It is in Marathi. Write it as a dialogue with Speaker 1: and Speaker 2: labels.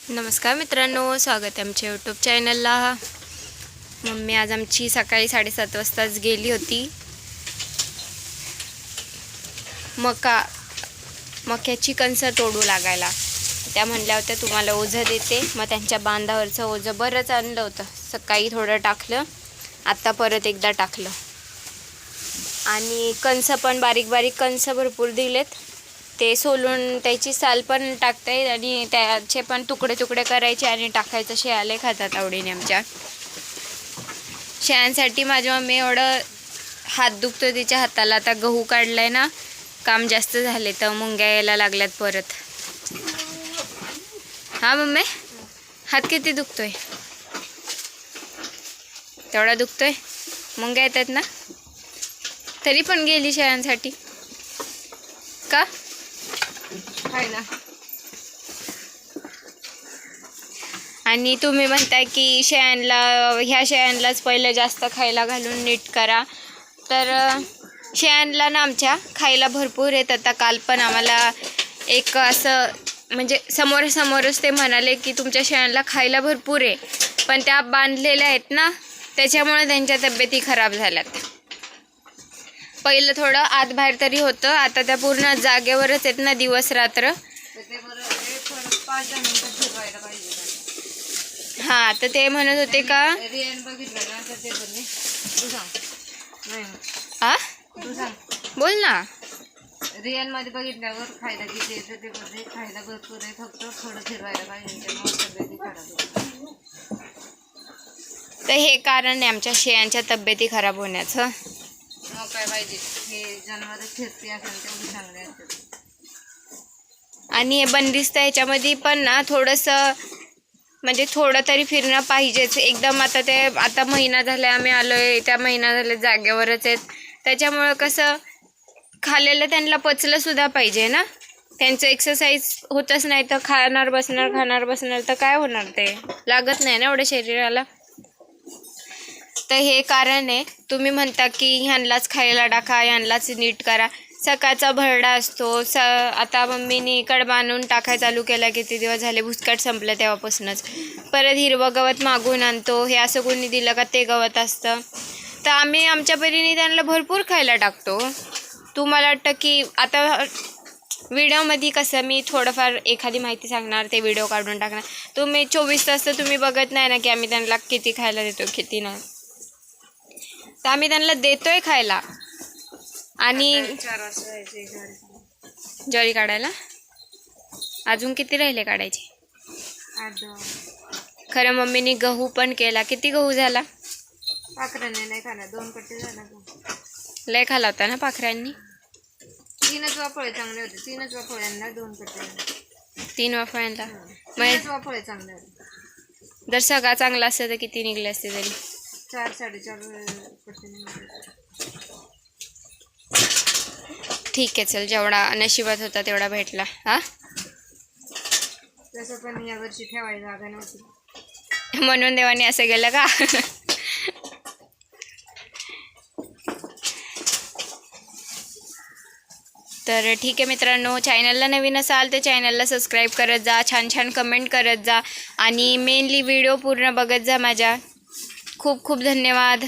Speaker 1: नमस्कार मित्रांनो, स्वागत आहे आमच्या यूट्यूब चॅनलला। मम्मी आज आमची सकाळी 7:30 वाजताच गेली होती मक्याची कणसं तोडू लागायला। त्या म्हणल्या होत्या तुम्हाला ओझं देते, मग त्यांच्या बांधावरचं ओझं बरंच आणलं होतं। सकाळी थोडं टाकलं, आता परत एकदा टाकलं आणि कणसं पण बारीक बारीक कणसं भरपूर दिलेत। ते सोलून त्याची साल पण टाकतायत आणि त्याचे पण तुकडे तुकडे करायचे आणि टाकायचं। शेळ्याले खातात आवडीने आमच्या। शेळ्यांसाठी माझी मम्मी एवढं हात दुखतो तिच्या हाताला। आता गहू काढलाय ना, काम जास्त झाले तर मुंग्या यायला लागल्यात परत। हा मम्मी, हात किती दुखतोय? तेवढा दुखतोय? मुंग्या येतात ना, तरी पण गेली शेळ्यांसाठी का? आहे ना। आणि तुम्ही म्हणताय की ह्या शेळ्यांलाच पहिलं जास्त खायला घालून नीट करा, तर शेळ्यांना ना आमच्या खायला भरपूर येत। आता काल पण आम्हाला एक असं म्हणजे समोरच ते म्हणाले की तुमच्या शेळ्यांना खायला भरपूर आहे, पण त्या बांधलेल्या आहेत ना, त्याच्यामुळे त्यांच्या तब्येती खराब झाल्यात। पहिलं थोडं आत बाहेर तरी होतं, आता त्या पूर्ण जागेवरच आहेत ना दिवस रात्र। हां, तर ते म्हणत होते का बोल ना।
Speaker 2: रिअल मध्ये बघितल्यावर खायला किती येतं ते म्हणजे खायला भरपूर आहे, फक्त थोडं फिरवायला पाहिजे, त्यामुळे तब्येती खराब होतात।
Speaker 1: तर हे कारण आहे आमच्या शेळ्यांच्या तब्येती खराब होण्याचं।
Speaker 2: मग काय पाहिजे, हे जनावर फिरते असेल तेवढी चांगले असतात।
Speaker 1: आणि हे बंदिस्त ह्याच्यामध्ये पण ना थोडंसं म्हणजे थोडं तरी फिरणं पाहिजेच एकदम। आता महिना झाला आम्ही आलोय, त्या महिना झाले जागेवरच आहेत, त्याच्यामुळं कसं खाल्लेलं त्यांना पचलं सुद्धा पाहिजे ना। त्यांचं एक्सरसाइज होतच नाही तर खाणार बसणार तर काय होणार? ते लागत नाही ना एवढं शरीराला। तर हे कारण आहे। तुम्ही म्हणता की ह्यांनाच खायला टाका, ह्यांनाच नीट करा। सकाळचा भरडा असतो, आता मम्मीनी कडबा आणून टाकाय चालू केला, किती दिवस झाले, भुसकाट संपलं तेव्हापासूनच। परत हिरवं गवत मागून आणतो, हे असं कोणी दिलं का ते गवत असतं। तर आम्ही आमच्या परीने त्यांना भरपूर खायला टाकतो। तुम्हाला वाटतं की आता व्हिडिओमध्ये कसं मी थोडंफार एखादी माहिती सांगणार, ते व्हिडिओ काढून टाकणार। तुम्ही 24 तास तर तुम्ही बघत नाही ना की आम्ही त्यांना किती खायला देतो किती नाही। तर आम्ही त्यांना देतोय खायला। आणि
Speaker 2: 4 वाजता जायचे
Speaker 1: ज्वारी काढायला, अजून किती राहिले काढायचे?
Speaker 2: 8.
Speaker 1: खरं मम्मीने गहू पण केला। किती गहू झाला?
Speaker 2: पाखरांनी नाही खाला, 2 कट्टे झाला।
Speaker 1: लय खाला होता ना पाखरांनी।
Speaker 2: 3च वाफळे चांगले होते, 3च वाफळ्यांना 2 कट्टे।
Speaker 1: 3 वाफळ्यांना
Speaker 2: 3च वाफळे चांगले होते।
Speaker 1: जर सगळा चांगला असतं तर किती निघले असते तरी?
Speaker 2: 4-4.5 कट्टे निघाले।
Speaker 1: ठीक आहे, चल, जेवढा नशिबात होता तेवढा भेटला। हा,
Speaker 2: तसं पण यावर्षी ठेवायला जागा नव्हती
Speaker 1: म्हणून देवाने असं गेलं का? तर ठीक आहे मित्रांनो, चॅनलला नवीन असाल तर चॅनलला सबस्क्राईब करत जा, छान छान कमेंट करत जा आणि मेनली व्हिडिओ पूर्ण बघत जा माझ्या। खूप खूप धन्यवाद।